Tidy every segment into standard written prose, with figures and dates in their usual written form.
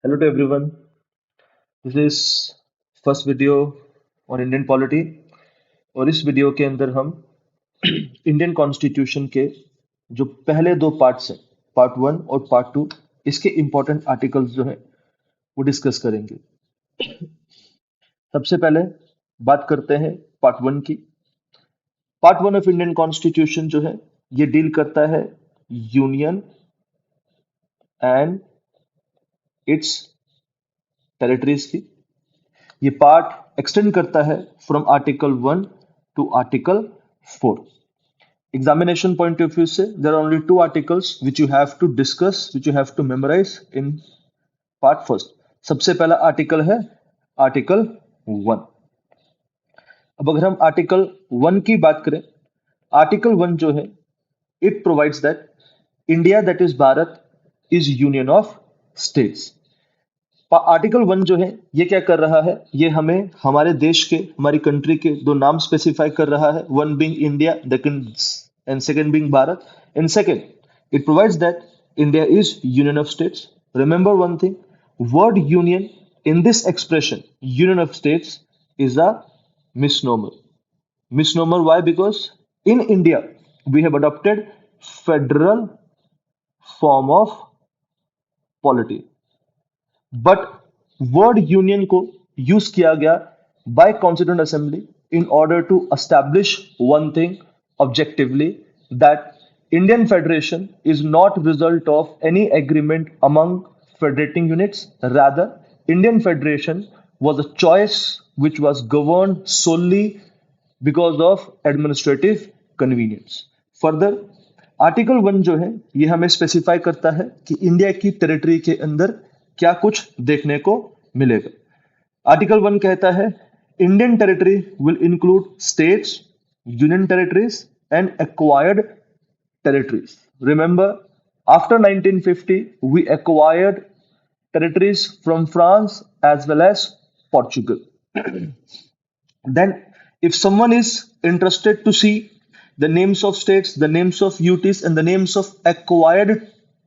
Hello to everyone. This is first video on Indian polity और इस video के अंदर हम इंडियन कॉन्स्टिट्यूशन के जो पहले दो पार्ट्स हैं, पार्ट वन और पार्ट टू, इसके इंपॉर्टेंट आर्टिकल्स जो हैं वो डिस्कस करेंगे। सबसे पहले बात करते हैं पार्ट वन की। Part one of Indian constitution जो है ये डील करता है यूनियन एंड इट्स टेरिटरीज की। ये पार्ट एक्सटेंड करता है from article 1 to article 4। Examination point of view से there are only two articles which you have to discuss, which you have to memorise in part first. सबसे पहला article है article 1। अब अगर हम आर्टिकल 1 की बात करें, आर्टिकल 1 जो है it provides that India that is Bharat is union of states. Article 1 जो है ये क्या कर रहा है, ये हमें हमारे देश के, हमारी कंट्री के दो नाम स्पेसिफाई कर रहा है, one being India and second being Bharat. And second, it provides that India is union of states. Remember one thing, word union in this expression union of states is a misnomer. Misnomer, why? Because in India we have adopted federal form of polity, but word union को use किया गया by constituent assembly in order to establish one thing objectively, that Indian federation is not result of any agreement among federating units, rather Indian federation was a choice which was governed solely because of administrative convenience. Further, article 1 जो है ये हमें specify करता है कि India की territory के अंदर क्या कुछ देखने को मिलेगा। आर्टिकल 1 कहता है Indian territory will include states, union territories and acquired territories. Remember, after 1950 we acquired territories from France as well as Portugal. Then, if someone is interested to see the names of states, the names of UTs, and the names of acquired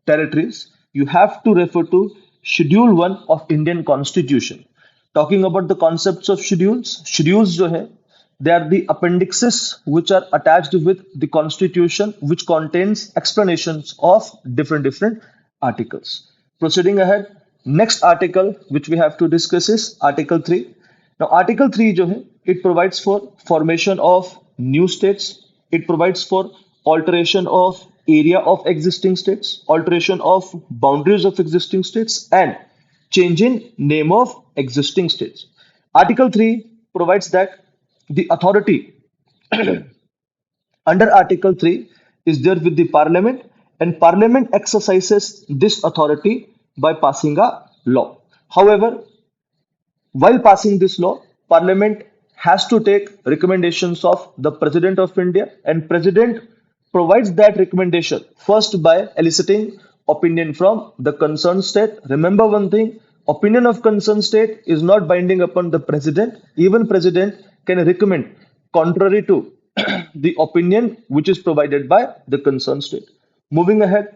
territories, you have to refer to Schedule 1 of Indian Constitution. Talking about the concepts of schedules, schedules जो है, they are the appendixes which are attached with the Constitution, which contains explanations of different articles. Proceeding ahead, next article which we have to discuss is Article 3. Now, Article 3 जो है, it provides for formation of new states. It provides for alteration of area of existing states, alteration of boundaries of existing states, and change in name of existing states. Article 3 provides that the authority under Article 3 is there with the Parliament, and Parliament exercises this authority by passing a law. However, while passing this law, Parliament has to take recommendations of the President of India, and President provides that recommendation first by eliciting opinion from the concerned state. Remember one thing, opinion of concerned state is not binding upon the President. Even President can recommend contrary to the opinion which is provided by the concerned state. Moving ahead,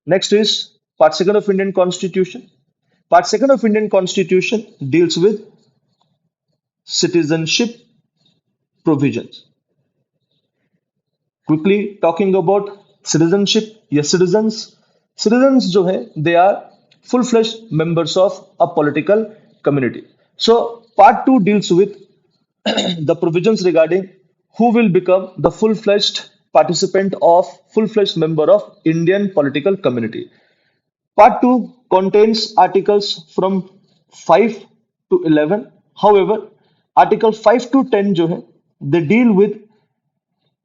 next is Part 2 of Indian Constitution. Part 2 of Indian Constitution deals with citizenship provisions. Quickly talking about citizenship, yes, citizens जो है, they are full-fledged members of a political community. So part 2 deals with the provisions regarding who will become the full-fledged participant of full-fledged member of Indian political community. Part 2 contains articles from 5 to 11. However, Article 5 to 10 जो है, they deal with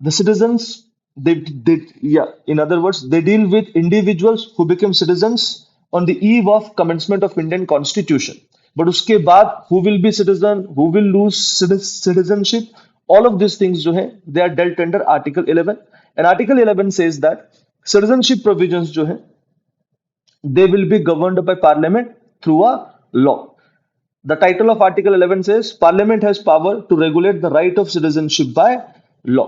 the citizens. In other words, they deal with individuals who become citizens on the eve of commencement of Indian Constitution. But उसके बाद who will be citizen, who will lose citizenship, all of these things जो है, they are dealt under Article 11. And Article 11 says that citizenship provisions जो है, they will be governed by Parliament through a law. The title of Article 11 says Parliament has power to regulate the right of citizenship by law.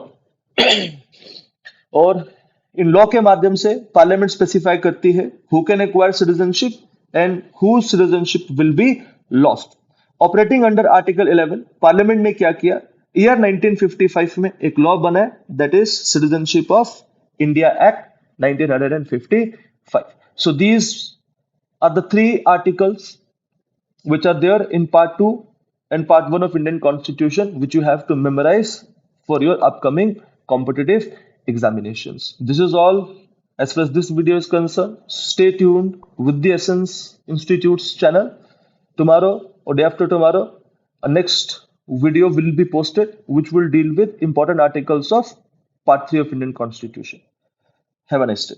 और in law के माध्यम से parliament specify करती है who can acquire citizenship and whose citizenship will be lost. Operating under article 11, parliament ने क्या किया, year 1955 में एक लॉ बनाया, that is citizenship of India act 1955. So these are the three articles which are there in part 2 and part 1 of Indian Constitution, which you have to memorize for your upcoming competitive examinations. This is all as far as this video is concerned. Stay tuned with the Essence Institute's channel. Tomorrow or day after tomorrow, a next video will be posted which will deal with important articles of part 3 of Indian Constitution. Have a nice day.